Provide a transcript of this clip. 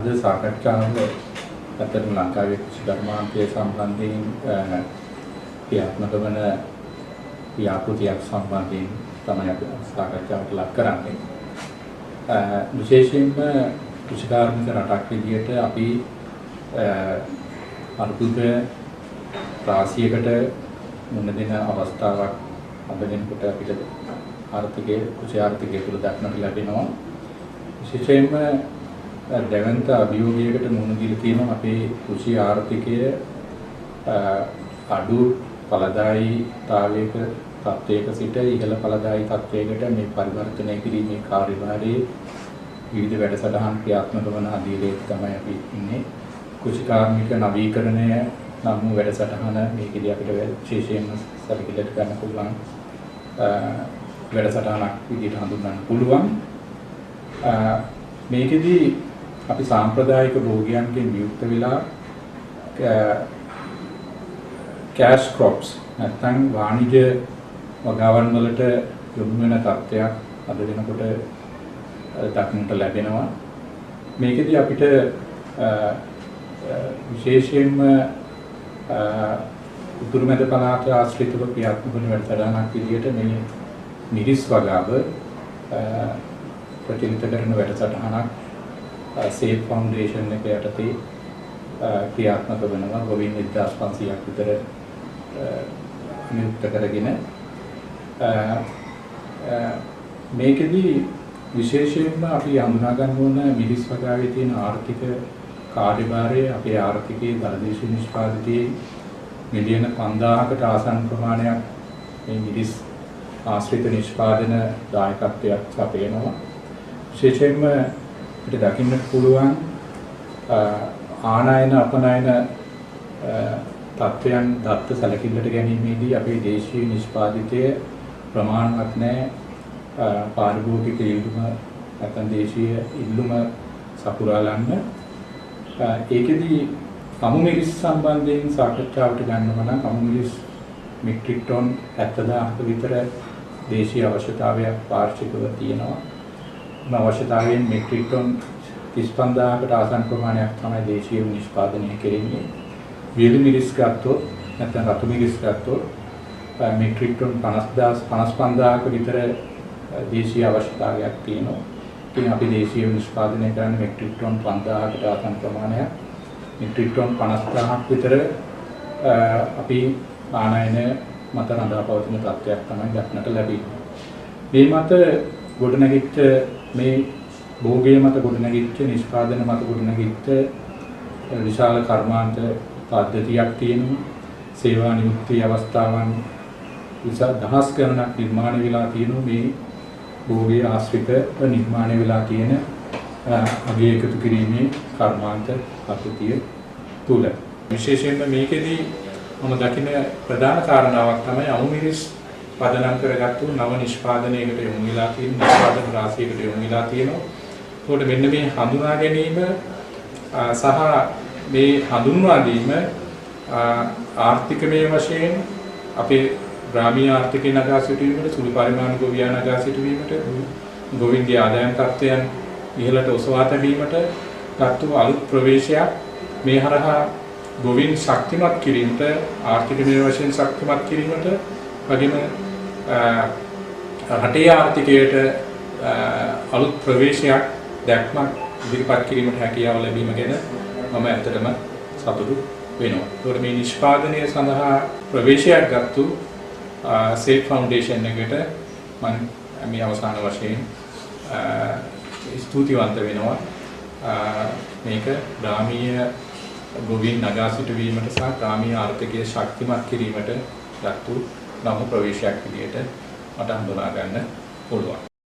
අද සාකච්ඡාවේ අතන ලංකාවේ කෘෂිකර්මාන්තයේ සම්බන්ධයෙන් ක්‍රියාත්මක වන ව්‍යාපෘතියක් සම්බන්ධයෙන් තමයි අපි සාකච්ඡාවට ලක් කරන්නේ. විශේෂයෙන්ම කෘෂිකාර්මික රටක් විදිහට අපි අර්බුද රාශියකට මුහුණ දෙන අවස්ථාවක් අද වෙනකොට අපිට කෘෂි ආර්ථිකය තුළ දක්නට ලැබෙනවා. විශේෂයෙන්ම දැවැන්ත අභියෝගයකට මුහුණ දීලා තියෙනවා අපේ කෘෂි ආර්ථිකය අඩු ඵලදායීතාවයක තත්ත්වයක සිට ඉහළ ඵලදායී තත්ත්වයකට මේ පරිවර්තනය කිරීමේ කාර්යභාරයේ විවිධ වැඩසටහන් ක්‍රියාත්මක වන අධීරයේ තමයි අපි ඉන්නේ. කෘෂිකාර්මික නවීකරණය නම් වූ වැඩසටහන මේකදී අපිට විශේෂයෙන්ම සැලකිලිට ගන්න පුළුවන් වැඩසටහනක් විදිහට හඳුන්වන්න පුළුවන්. මේකෙදී අපි සාම්ප්‍රදායික භෝගයන්ගෙන් වියුක්ත වෙලා කැෂ් ක්‍රොප්ස් නැත්නම් වාණිජ වගාවන් වලට යොමු වෙන තත්ත්වයක් අද වෙනකොට දක්නට ලැබෙනවා. මේකෙදී අපිට විශේෂයෙන්ම උතුරු මැද පළාත ආශ්‍රිතව ක්‍රියාත්මක වන වැඩසටහනක් විදිහට මේ මිරිස් වගාව ප්‍රචලිත කරන වැඩසටහනක් සේෆ් ෆවුන්ඩේෂන් එක යටතේ ක්‍රියාත්මක වෙනවා. ගොවින් 1500ක් විතර නියුක්ත කරගෙන මේකෙදී විශේෂයෙන්ම අපි හඳුනා ගන්න ඕන මිරිස් වගාවේ තියෙන ආර්ථික කාර්යභාරය අපේ ආර්ථිකයේ දලදේශීය නිෂ්පාදිතයේ මිලියන 5000කට ආසන්න ප්‍රමාණයක් මේ මිරිස් ආශ්‍රිත නිෂ්පාදන දායකත්වයක් සපයනවා. විශේෂයෙන්ම අපිට දකින්න පුළුවන් ආනයන අපනයන තත්ත්වයන් දත්ත සැලකිල්ලට ගැනීමේදී අපේ දේශීය නිෂ්පාදිතය ප්‍රමාණවත් නැහැ. පාරිභෝගික ඉල්ලුම නැත්නම් දේශීය ඉල්ලුම සපුරාලන්න. ඒකෙදී කමු මිරිස් සම්බන්ධයෙන් සාකච්ඡාවට ගන්නවා නම් කමු මිරිස් මෙට්‍රික් ටන් 70000ක විතර දේශීය අවශ්‍යතාවයක් වාර්ෂිකව තියෙනවා. මේ අවශ්‍යතාවයෙන් මෙට්‍රික් ටන් 35000කට ආසන්න ප්‍රමාණයක් තමයි දේශීය නිෂ්පාදනය කෙරෙන්නේ. වියලි මිරිස් ගත්තොත් නැත්නම් රතු මිරිස් ගත්තොත් මෙට්‍රික් ටන් 55000ක විතර දේශීය අවශ්‍යතාවයක් තියෙනවා. ඉතින් අපි දේශීය නිෂ්පාදනය කරන මෙට්‍රික් ටන් 5000කට ආසන්න ප්‍රමාණයක් මෙට්‍රික් ටන් 50000ක් විතර අපි ආනයන මත රඳා පවතින තත්ත්වයක් තමයි දක්නට ලැබෙන්නේ. මේ මත ගොඩනැගිච්ච මේ භෝගය මත ගොඩනැගිච්ච නිෂ්පාදන මත ගොඩනැගිච්ච විශාල කර්මාන්ත පද්ධතියක් තියෙනවා. සේවා නියුක්ති අවස්ථාවන් විශාල දහස් ගණනක් නිර්මාණය වෙලා තියෙනවා. මේ භෝගය ආශ්‍රිත නිර්මාණය වෙලා තියෙන අගය එකතු කිරීමේ කර්මාන්ත පද්ධතිය තුල විශේෂයෙන්ම මේකෙදී මම දකින ප්‍රධාන කාරණාවක් තමයි අමුමිරිස් පදනම් කරගත්තු නව නිෂ්පාදනයකට යොමු වෙලා තියෙන නිෂ්පාදන රාශියකට යොමු වෙලා තියෙනවා. ඒකට මෙන්න මේ හඳුනා ගැනීම සහ මේ හඳුන්වා දීම ආර්ථිකමය වශයෙන් අපේ ග්‍රාමීය ආර්ථිකය නගා සිටුවීමට සුළු පරිමාණ ගොවියා නගා සිටුවීමට ගොවින්ගේ ආදායම් තත්ත්වයන් ඉහළට ඔසවා තැබීමට ගත්තු අලුත් ප්‍රවේශයක් මේ හරහා ගොවින් ශක්තිමත් කිරීමට ආර්ථිකමය වශයෙන් ශක්තිමත් කිරීමට වගේම රටේ ආර්ථිකයට අලුත් ප්‍රවේශයක් දැක්මක් ඉදිරිපත් කිරීමට හැකියාව ලැබීම ගැන මම ඇත්තටම සතුටු වෙනවා. ඒකට මේ නිෂ්පාදනය සඳහා ප්‍රවේශයක් ගත්තු සේෆ් ෆවුන්ඩේෂන් එකට මම මේ අවසාන වශයෙන් ස්තුතිවන්ත වෙනවා. මේක ග්‍රාමීය ගොවින් නගා සිටුවීමට සහ ග්‍රාමීය ආර්ථිකය ශක්තිමත් කිරීමට ගත්තු නව ප්‍රවේශයක් විදිහට මට හඳුනා ගන්න පුළුවන්.